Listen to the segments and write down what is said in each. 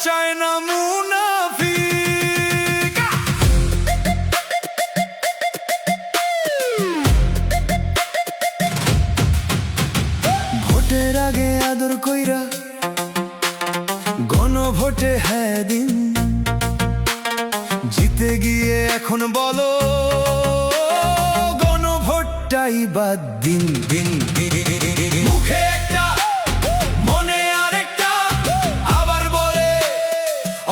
চায় না মুনাফিক। ভোটের আগে আদর কইরা গণভোটে হ্যাঁ দিন, জিতে গিয়ে এখন বলো গণভোটটাই বাদ দিন। মুখে একটা মনে আরেকটা, আবার বলে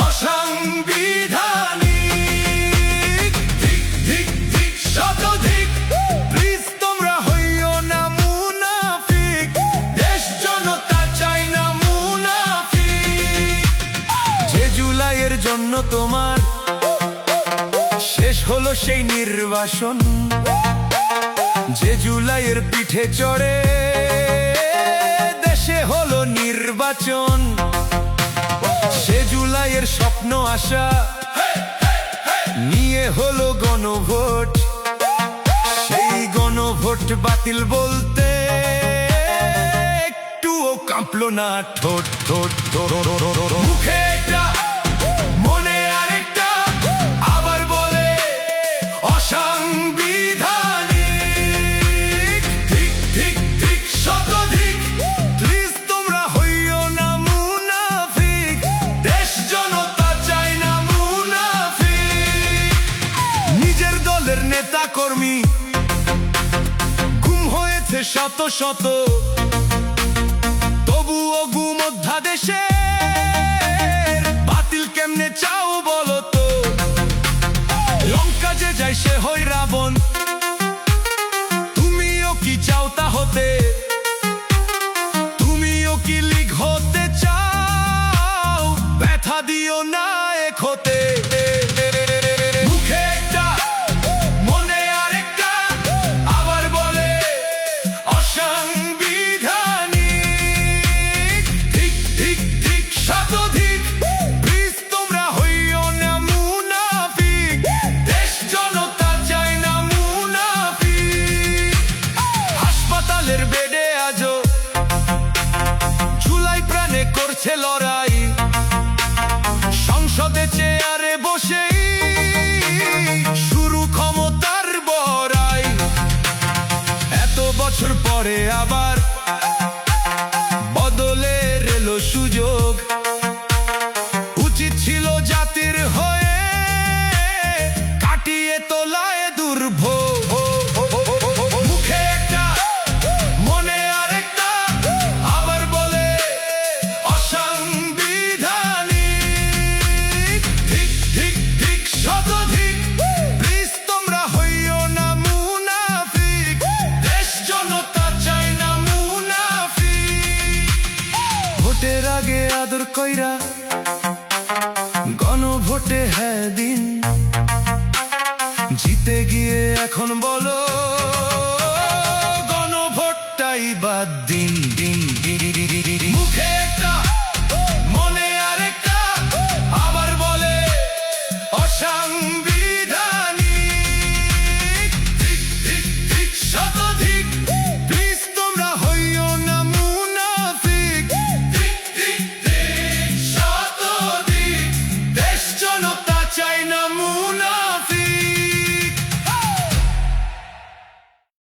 অসাংবিধানিক। ধিক ধিক ধিক শতধিক, প্লিজ তোমরা হইও না মুনাফিক। দেশ জনতা চাই না মুনাফিক। যে জুলাইয়ের জন্য তোমার শেষ হলো সেই নির্বাসন, যে জুলাইয়ের পিঠে চড়ে দেশে হলো নির্বাচন, সে জুলাইয়ের স্বপ্ন আশা নিয়ে হলো গণভোট। সেই গণভোট বাতিল বলতে একটুও কাঁপলো না ঠোঁট ঠোঁট। মুখে একটা মনে আরেকটা, আবার বলে অসাংবিধানিক। ধিক ধিক ধিক শতধিক, প্লিজ তোমরা হইও না মুনাফিক। দেশ জনতা চায় না মুনাফিক। নিজের দলের নেতা কর্মী গুম হয়েছে শত শত, তবুও গুম অধ্যাদেশে বাতিল কেমনে চাও বলো তো? লঙ্কা যে যায় সে হই রাবণ, তুমিও কি চাও তা হতে? তুমিও কি লীগ হতে চাও? ব্যথা দিও না এক হতে। মুখে একটা মনে আরেকটা, আবার বলে অসাংবিধানিক। ধিক ধিক ধিক শতধিক, প্লিজ তোমরা হইও না মুনাফিক। দেশ জনতা চায় না মুনাফিক। হাসপাতালের বেডে আজও জুলাই প্রাণে করছে লড়াই, সংসদে চেয়ারে বসেই শুরু ক্ষমতার বড়াই। এত বছর পরে আবার বদলের এলো সুযোগ, উচিত ছিল জাতির হয়ে কাটিয়ে তোলায় দুর্ভোগ। মুখে একটা মনে আরেকটা, আবার বলে অসাংবিধানিক। ধিক ধিক ধিক শতধিক, প্লিজ তোমরা হইও না মুনাফিক। দেশ জনতা চায় না মুনাফিক। ভোটের আগে আদর কইরা গণভোটে হ্যাঁ দিন, জিতে গিয়ে এখন বলো গণভোটটাই বাদ দিন।